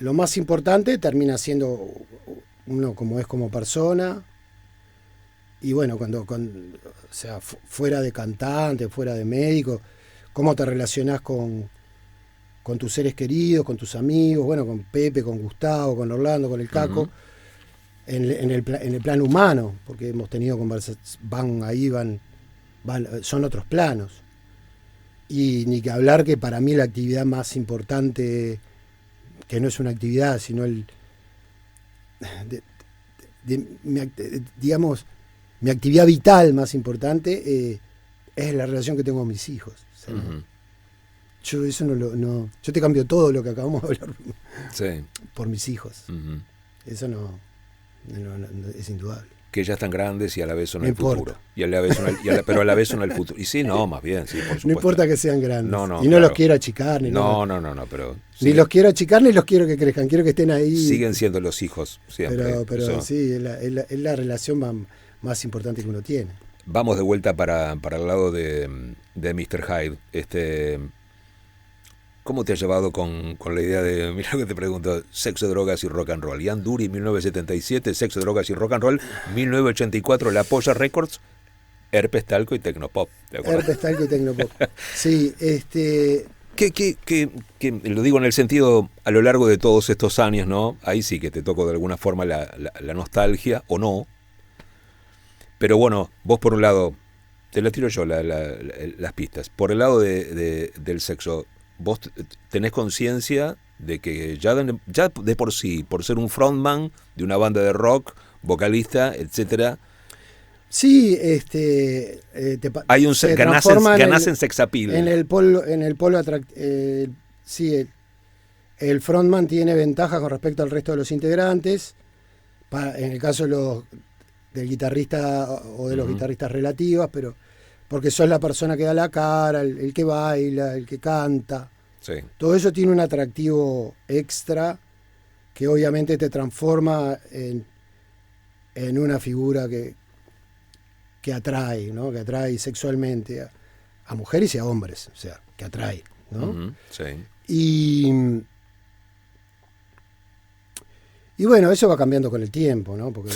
lo más importante termina siendo uno como es como persona. Y bueno, o sea, fuera de cantante, fuera de médico, cómo te relacionás con tus seres queridos, con tus amigos, bueno, con Pepe, con Gustavo, con Orlando, con el Caco, en el plano humano, porque hemos tenido conversaciones, son otros planos. Y ni que hablar que para mí la actividad más importante, que no es una actividad, sino digamos, mi actividad vital más importante es la relación que tengo con mis hijos. O sea, yo eso yo te cambio todo lo que acabamos de hablar por mis hijos. Eso no es indudable. Que ya están grandes y a la vez son el futuro. Pero a la vez son el futuro. Y sí, no, más bien, sí, por supuesto. No importa que sean grandes. Y no claro. los quiero achicar ni nada. No, pero... Ni los quiero achicar ni los quiero que crezcan. Quiero que estén ahí. Siguen siendo los hijos, siempre. Pero sí, es la relación más importante que uno tiene. Vamos de vuelta para el lado de Mr. Hyde. ¿Cómo te has llevado con la idea de, mira lo que te pregunto, sexo, drogas y rock and roll? Ian Dury, 1977, sexo, drogas y rock and roll, 1984, La Polla Records, Herpes, Talco y Tecnopop. Herpes, Talco y Tecnopop. Sí, Que lo digo en el sentido, a lo largo de todos estos años, ¿no? Ahí sí que te toco de alguna forma la nostalgia, o no. Pero bueno, vos por un lado, te la tiro yo las pistas. Por el lado del sexo, vos tenés conciencia de que ya de por sí, por ser un frontman de una banda de rock, vocalista, etcétera, sí, hay un ganás en sex appeal. En el polo sí, el frontman tiene ventaja con respecto al resto de los integrantes. En el caso del guitarrista o de los guitarristas relativas, pero porque sos la persona que da la cara, el que baila, el que canta. Sí. Todo eso tiene un atractivo extra que obviamente te transforma en una figura que atrae, ¿no? Que atrae sexualmente a mujeres y a hombres, o sea, que atrae, ¿no? Sí. Y bueno, eso va cambiando con el tiempo, ¿no? Porque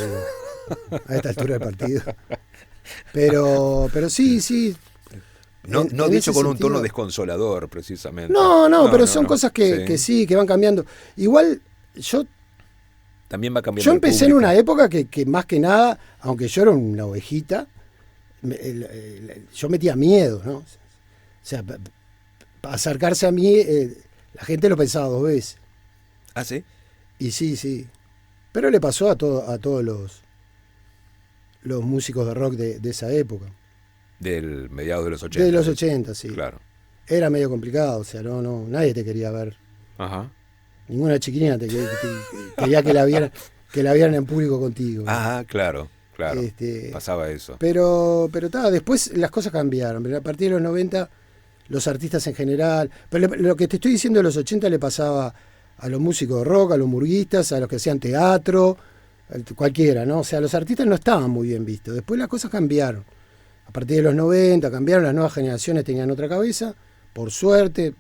a esta altura del partido. Pero sí. No dicho con un tono desconsolador, precisamente. No, pero son cosas que sí, que van cambiando. Igual también va cambiando. Yo empecé en una época que más que nada, aunque yo era una ovejita, yo metía miedo, ¿no? O sea, para acercarse a mí, la gente lo pensaba 2 veces. ¿Ah, sí? Y sí. Pero le pasó a todos los músicos de rock de esa época. Del mediados de los 80. De los 80, sí. Claro. Era medio complicado, o sea, no nadie te quería ver. Ajá. Ninguna chiquilina quería que la vieran en público contigo. Ah, claro. Pasaba eso. Pero después las cosas cambiaron. A partir de los 90, los artistas en general. Pero lo que te estoy diciendo de los 80 le pasaba a los músicos de rock, a los murguistas, a los que hacían teatro, cualquiera, ¿no? O sea, los artistas no estaban muy bien vistos. Después las cosas cambiaron. A partir de los 90 cambiaron, las nuevas generaciones tenían otra cabeza, por suerte,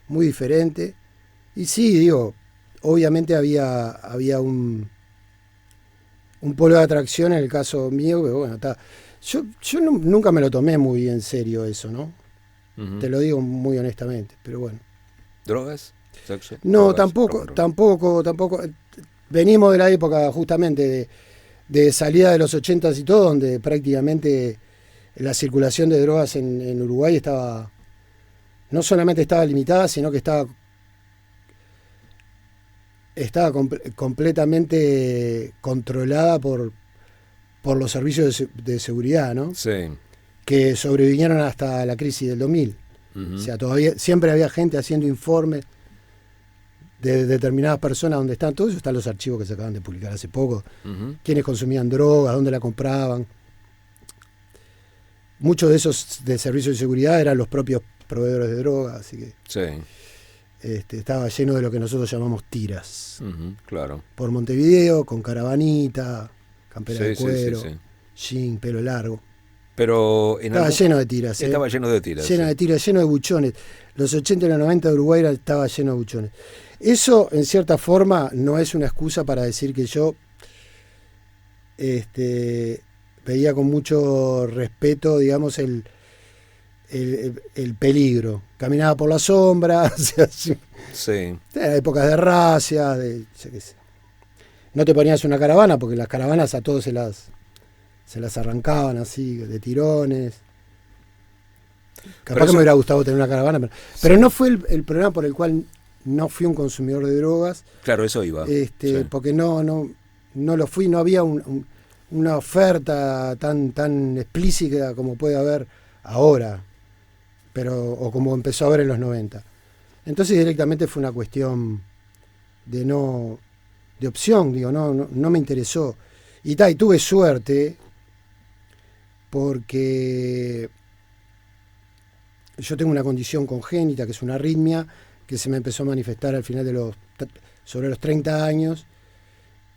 muy diferente. Y sí, digo, obviamente había un polo de atracción en el caso mío, pero bueno, yo nunca me lo tomé muy en serio eso, ¿no? Uh-huh. Te lo digo muy honestamente, pero bueno. ¿Drogas? ¿Sexo? No, drogas, tampoco. Venimos de la época justamente de salida de los 80s y todo, donde prácticamente la circulación de drogas en Uruguay no solamente estaba limitada, sino que estaba completamente controlada por los servicios de seguridad, ¿no? Sí. Que sobrevivieron hasta la crisis del 2000. Uh-huh. O sea, todavía siempre había gente haciendo informes de determinadas personas donde están. Todo eso están los archivos que se acaban de publicar hace poco. Uh-huh. Quiénes consumían drogas, dónde la compraban. Muchos de esos de servicios de seguridad eran los propios proveedores de drogas, así que sí. Estaba lleno de lo que nosotros llamamos tiras. Uh-huh, claro. Por Montevideo, con caravanita, campera de cuero, sí. jean, pelo largo. Pero estaba lleno de tiras. Estaba lleno de tiras. Lleno de tiras, lleno de buchones. Los 80 y los 90 de Uruguay estaba lleno de buchones. Eso, en cierta forma, no es una excusa para decir que yo veía con mucho respeto, digamos, el peligro. Caminaba por la sombra, o sea, sí. Épocas de racia, no te ponías una caravana, porque las caravanas a todos se las arrancaban así, de tirones. Capaz que me hubiera gustado tener una caravana, pero no fue el problema por el cual no fui un consumidor de drogas. Claro, eso iba. Porque no lo fui, no había una oferta tan explícita como puede haber ahora, o como empezó a haber en los 90. Entonces directamente fue una cuestión de opción, digo, no me interesó. Y tuve suerte porque yo tengo una condición congénita que es una arritmia que se me empezó a manifestar al final sobre los 30 años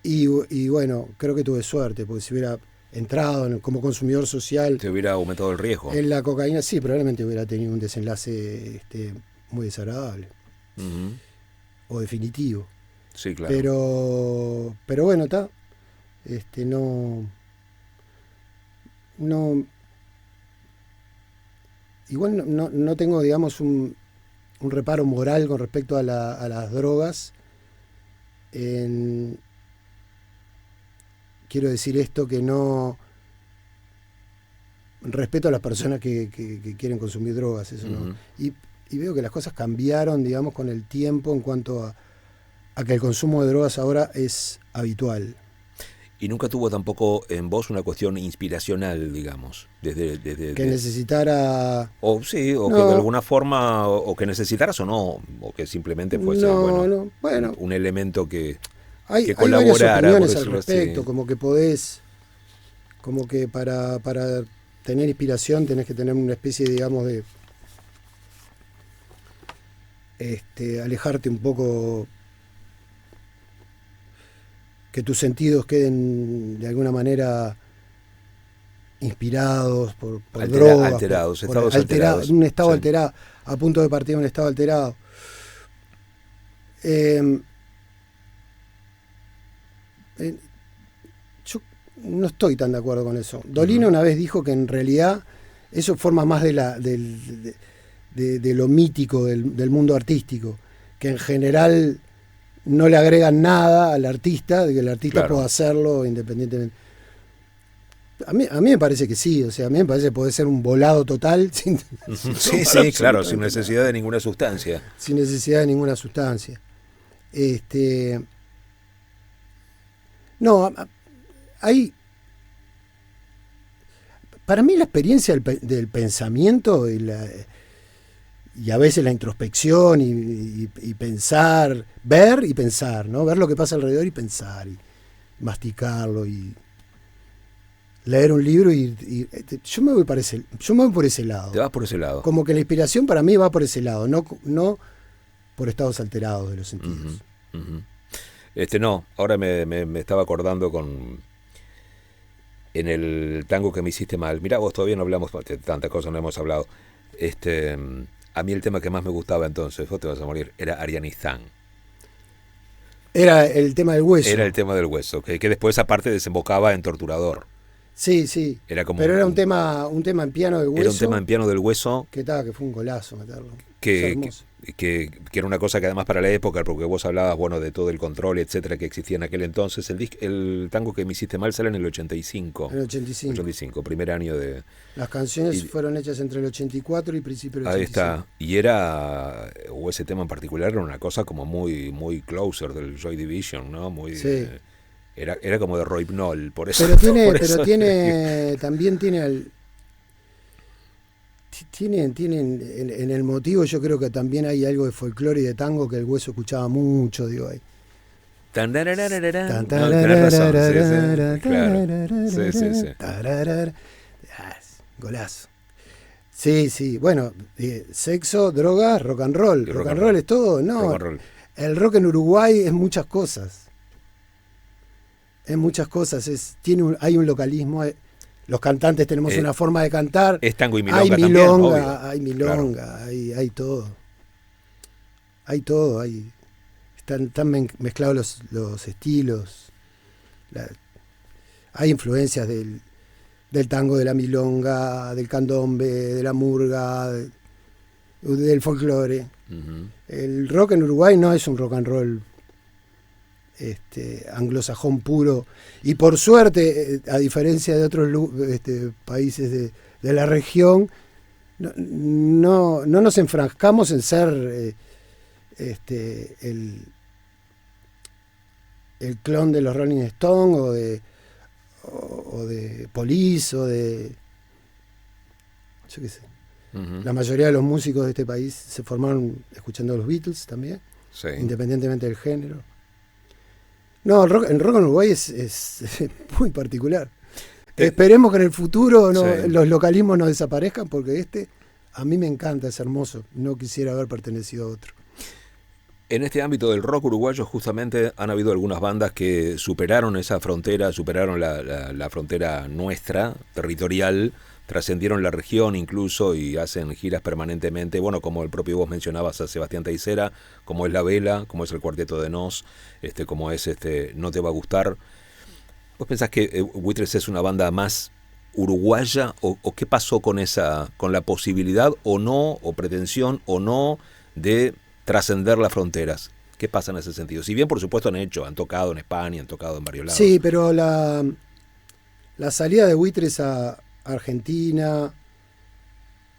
y bueno, creo que tuve suerte, porque si hubiera entrado como consumidor social... ¿Te hubiera aumentado el riesgo? En la cocaína, sí, probablemente hubiera tenido un desenlace muy desagradable. Ujú. O definitivo. Sí, claro. Pero bueno, está. No. Igual no tengo, digamos, un reparo moral con respecto a las drogas. Quiero decir esto, que no respeto a las personas que quieren consumir drogas, eso no. Y veo que las cosas cambiaron, digamos, con el tiempo en cuanto a que el consumo de drogas ahora es habitual. Y nunca tuvo tampoco en vos una cuestión inspiracional, digamos, Que necesitara... O sí, o no, que de alguna forma, o que necesitaras o no, o que simplemente fuese bueno, un elemento que hay colaborara. Hay varias opiniones al decirlo respecto, así. como que podés, como que para tener inspiración tenés que tener una especie, digamos, de alejarte un poco, que tus sentidos queden de alguna manera inspirados por drogas, alterados, por estados alterados. un estado Sí. alterado, a punto de partir de un estado alterado. Yo no estoy tan de acuerdo con eso. Dolina una vez dijo que en realidad eso forma más de lo mítico del mundo artístico, que en general no le agregan nada al artista, de que el artista pueda hacerlo independientemente. A mí me parece que sí, o sea, a mí me parece que puede ser un volado total sin claro, sin necesidad de ninguna sustancia. Sin necesidad de ninguna sustancia. No, para mí la experiencia del pensamiento y a veces la introspección y pensar, ver y pensar, ¿no? Ver lo que pasa alrededor y pensar y masticarlo y leer un libro y yo me voy por ese lado. Te vas por ese lado. Como que la inspiración para mí va por ese lado, no por estados alterados de los sentidos. No, ahora me estaba acordando en el tango que me hiciste mal. Mirá, vos todavía no hablamos de tantas cosas, no hemos hablado. A mí el tema que más me gustaba entonces, vos te vas a morir, era Arianistán. Era el tema del hueso. Era el tema del hueso, que después aparte desembocaba en Torturador. Sí. Pero era un tema en piano del hueso. Era un tema en piano del hueso. Que fue un golazo meterlo. Que era una cosa que además para la época, porque vos hablabas, bueno, de todo el control, etcétera, que existía en aquel entonces. El tango que me hiciste mal sale en el 85. En el 85. Primer año de... Las canciones fueron hechas entre el 84 y principio del 85. Ahí está. O ese tema en particular era una cosa como muy, muy closer del Joy Division, ¿no? Muy... Sí. Era como de Rohypnol, por eso. También tiene en el motivo, yo creo que también hay algo de folclore y de tango que el hueso escuchaba mucho, digo ahí. Tenés razón, sí. Golazo. Sí, bueno, sexo, drogas, rock and roll. Rock and roll es todo, ¿no? Rock and roll. El rock en Uruguay es muchas cosas. Hay un localismo. Los cantantes tenemos una forma de cantar. Es tango y milonga también. Hay milonga, claro. hay todo. Hay todo. Están mezclados los estilos. Hay influencias del tango, de la milonga, del candombe, de la murga, del folclore. El rock en Uruguay no es un rock and roll anglosajón puro, y por suerte, a diferencia de otros países de la región, no nos enfrascamos en ser el clon de los Rolling Stones o de Police o de yo qué sé. La mayoría de los músicos de este país se formaron escuchando a los Beatles también, independientemente del género. No, el rock en Uruguay es muy particular. Esperemos que en el futuro los localismos no desaparezcan, porque a mí me encanta, es hermoso. No quisiera haber pertenecido a otro. En este ámbito del rock uruguayo justamente han habido algunas bandas que superaron esa frontera, superaron la frontera nuestra, territorial, trascendieron la región incluso y hacen giras permanentemente, bueno, como el propio vos mencionabas a Sebastián Teisera, como es La Vela, como es el Cuarteto de Nos, como es No Te Va a Gustar. ¿Vos pensás que Buitres es una banda más uruguaya o qué pasó con la posibilidad o no, o pretensión o no de trascender las fronteras? ¿Qué pasa en ese sentido? Si bien, por supuesto, han tocado en España, han tocado en varios lados. Sí, pero la salida de Buitres a Argentina,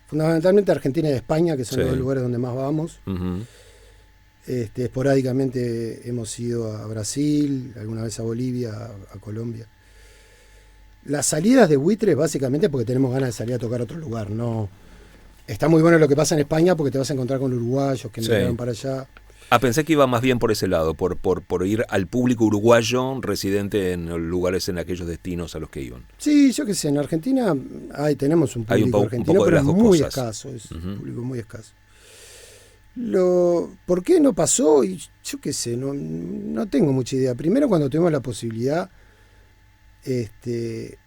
fundamentalmente Argentina y España, que son los dos lugares donde más vamos. Uh-huh. Esporádicamente hemos ido a Brasil, alguna vez a Bolivia, a Colombia. Las salidas de Buitres básicamente porque tenemos ganas de salir a tocar a otro lugar. No, está muy bueno lo que pasa en España porque te vas a encontrar con uruguayos que emigraron para allá. Pensé que iba más bien por ese lado, por ir al público uruguayo residente en lugares, en aquellos destinos a los que iban. Sí, yo qué sé, en Argentina tenemos un público argentino, pero es muy escaso, es un público muy escaso. ¿Por qué no pasó? Y yo qué sé, no tengo mucha idea. Primero, cuando tuvimos la posibilidad de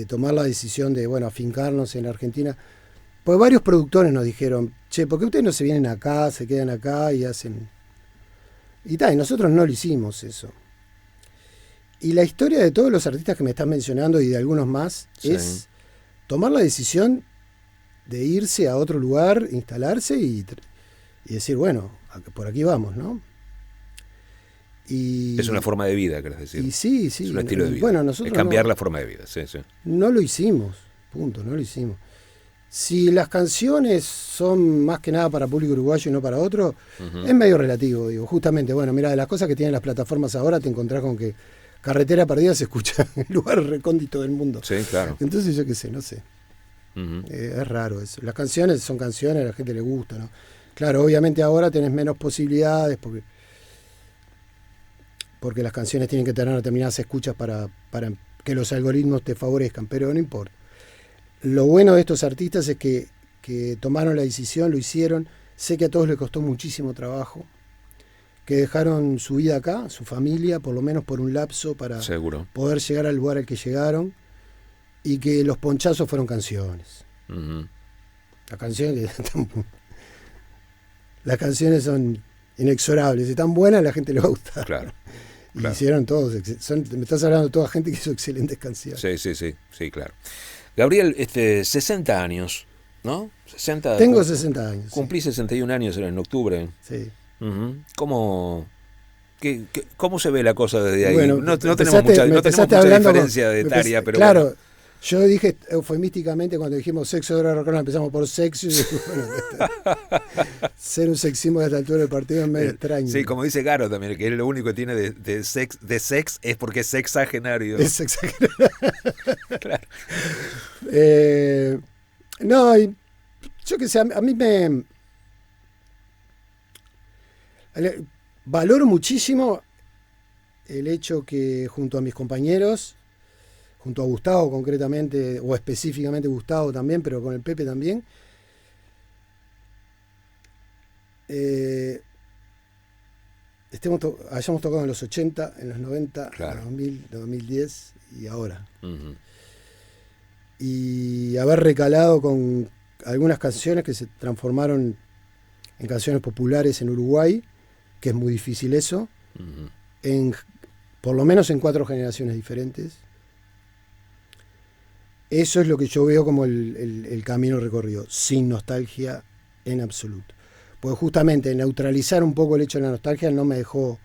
tomar la decisión de, afincarnos en Argentina, pues varios productores nos dijeron, che, ¿por qué ustedes no se vienen acá, se quedan acá y hacen...? Y nosotros no lo hicimos eso. Y la historia de todos los artistas que me estás mencionando y de algunos más es tomar la decisión de irse a otro lugar, instalarse y decir, bueno, por aquí vamos, ¿no? Y es una forma de vida, querés decir. Y sí. Es un estilo de vida. Bueno, nosotros es cambiar la forma de vida, sí. No lo hicimos, punto, no lo hicimos. Si las canciones son más que nada para público uruguayo y no para otro, es medio relativo, digo. Justamente, mira, de las cosas que tienen las plataformas ahora te encontrás con que Carretera Perdida se escucha en lugares recónditos del mundo. Sí, claro. Entonces yo qué sé, no sé. Es raro eso. Las canciones son canciones, a la gente le gusta, ¿no? Claro, obviamente ahora tenés menos posibilidades porque las canciones tienen que tener determinadas escuchas para que los algoritmos te favorezcan, pero no importa. Lo bueno de estos artistas es que tomaron la decisión, lo hicieron. Sé que a todos les costó muchísimo trabajo, que dejaron su vida acá, su familia, por lo menos por un lapso, para poder llegar al lugar al que llegaron, y que los ponchazos fueron canciones. Uh-huh. Las canciones son inexorables, y tan buenas la gente le va a gustar. Claro. Y hicieron todos, me estás hablando de toda gente que hizo excelentes canciones. Sí, claro. Gabriel, 60 años, ¿no? Tengo 60 años. Cumplí 61 años en octubre. Sí. Uh-huh. ¿Cómo se ve la cosa desde ahí? Bueno, no tenemos mucha diferencia etaria, pero claro. Bueno. Yo dije eufemísticamente cuando dijimos sexo, droga, rock and roll, empezamos por sexo. Y ser un sexismo a esta altura del partido es medio extraño. Sí, como dice Garo también, que es lo único que tiene de sex es porque es sexagenario. Es sexagenario. Claro. No, yo qué sé, a mí valoro muchísimo el hecho que junto a mis compañeros, junto a Gustavo concretamente, o específicamente Gustavo también, pero con el Pepe también, hayamos tocado en los 80, en los 90, claro. En los 2000, 2010 y ahora. Uh-huh. Y haber recalado con algunas canciones que se transformaron en canciones populares en Uruguay, que es muy difícil eso, uh-huh. Por lo menos en 4 generaciones diferentes. Eso es lo que yo veo como el camino recorrido, sin nostalgia en absoluto. Porque justamente neutralizar un poco el hecho de la nostalgia no me dejó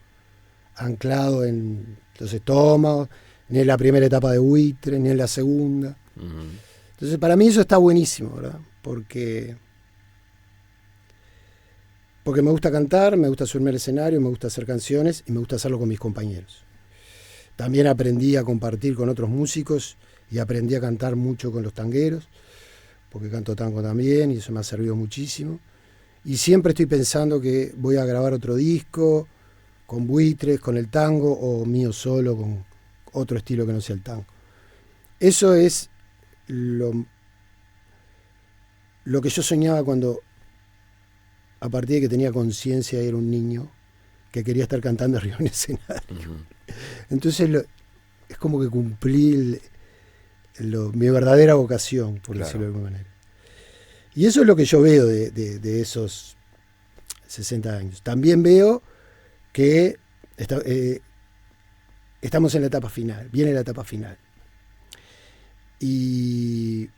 anclado en los estómagos, ni en la primera etapa de Buitres, ni en la segunda. Uh-huh. Entonces para mí eso está buenísimo, ¿verdad? Porque me gusta cantar, me gusta subirme al escenario, me gusta hacer canciones y me gusta hacerlo con mis compañeros. También aprendí a compartir con otros músicos y aprendí a cantar mucho con los tangueros, porque canto tango también y eso me ha servido muchísimo. Y siempre estoy pensando que voy a grabar otro disco con Buitres, con el tango, o mío solo, con otro estilo que no sea el tango. Eso es lo que yo soñaba cuando, a partir de que tenía conciencia, era un niño que quería estar cantando arriba de un escenario. Uh-huh. Entonces es como que cumplí mi verdadera vocación, por decirlo de alguna manera. Y eso es lo que yo veo de esos 60 años. También veo que estamos en la etapa final, viene la etapa final. Y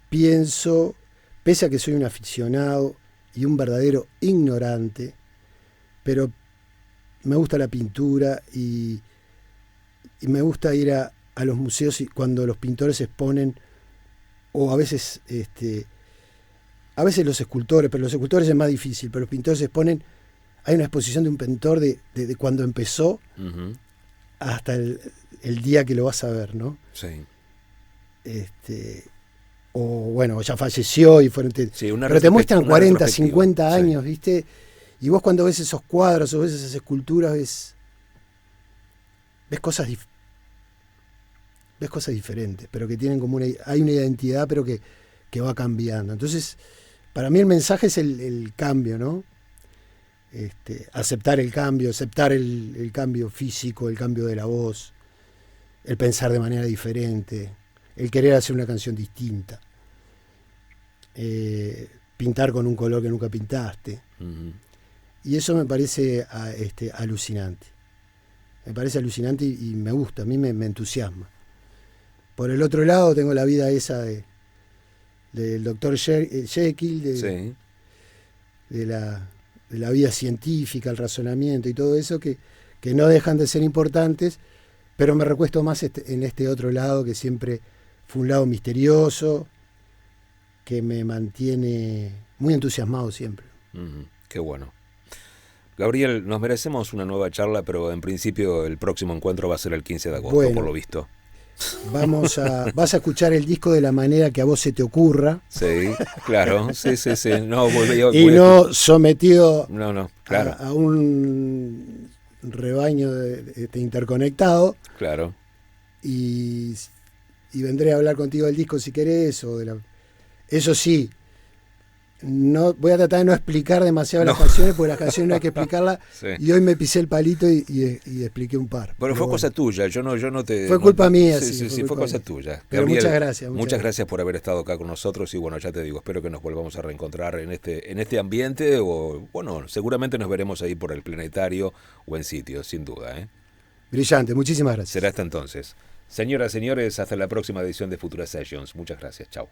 pienso, pese a que soy un aficionado y un verdadero ignorante, pero me gusta la pintura y me gusta ir a los museos y cuando los pintores exponen, o a veces los escultores, pero los escultores es más difícil, pero los pintores exponen, hay una exposición de un pintor de cuando empezó hasta el día que lo vas a ver, ¿no? Sí. O bueno, ya falleció y fueron... Sí, pero te muestran 40, 50 sí. años, ¿viste? Y vos cuando ves esos cuadros o ves esas esculturas, ves cosas diferentes, pero que tienen como hay una identidad, pero que va cambiando. Entonces, para mí el mensaje es el cambio, ¿no? Aceptar el cambio, aceptar el cambio físico, el cambio de la voz, el pensar de manera diferente, el querer hacer una canción distinta, pintar con un color que nunca pintaste. Y eso me parece alucinante. Me parece alucinante y me gusta, a mí me entusiasma. Por el otro lado tengo la vida esa del doctor Jekyll, Sí. de la vida científica, el razonamiento y todo eso, que no dejan de ser importantes, pero me recuesto más en este otro lado, que siempre fue un lado misterioso, que me mantiene muy entusiasmado siempre. Qué bueno. Gabriel, nos merecemos una nueva charla, pero en principio el próximo encuentro va a ser el 15 de agosto, Bueno, por lo visto. vas a escuchar el disco de la manera que a vos se te ocurra. Sí, claro, sí. No, no sometido claro. a un rebaño interconectado. Claro. Y vendré a hablar contigo del disco si querés. Eso sí, no voy a tratar de no explicar demasiado las canciones, porque las canciones no hay que explicarlas. Sí. Y hoy me pisé el palito y expliqué un par. Pero fue cosa tuya, yo no te... Fue culpa mía, sí, fue cosa tuya. Pero Gabriel, muchas gracias. Muchas gracias por haber estado acá con nosotros y bueno, ya te digo, espero que nos volvamos a reencontrar en este ambiente o bueno, seguramente nos veremos ahí por el Planetario o en sitios, sin duda. Brillante, muchísimas gracias. Será hasta entonces. Señoras, señores, hasta la próxima edición de Futura Sessions. Muchas gracias, chao.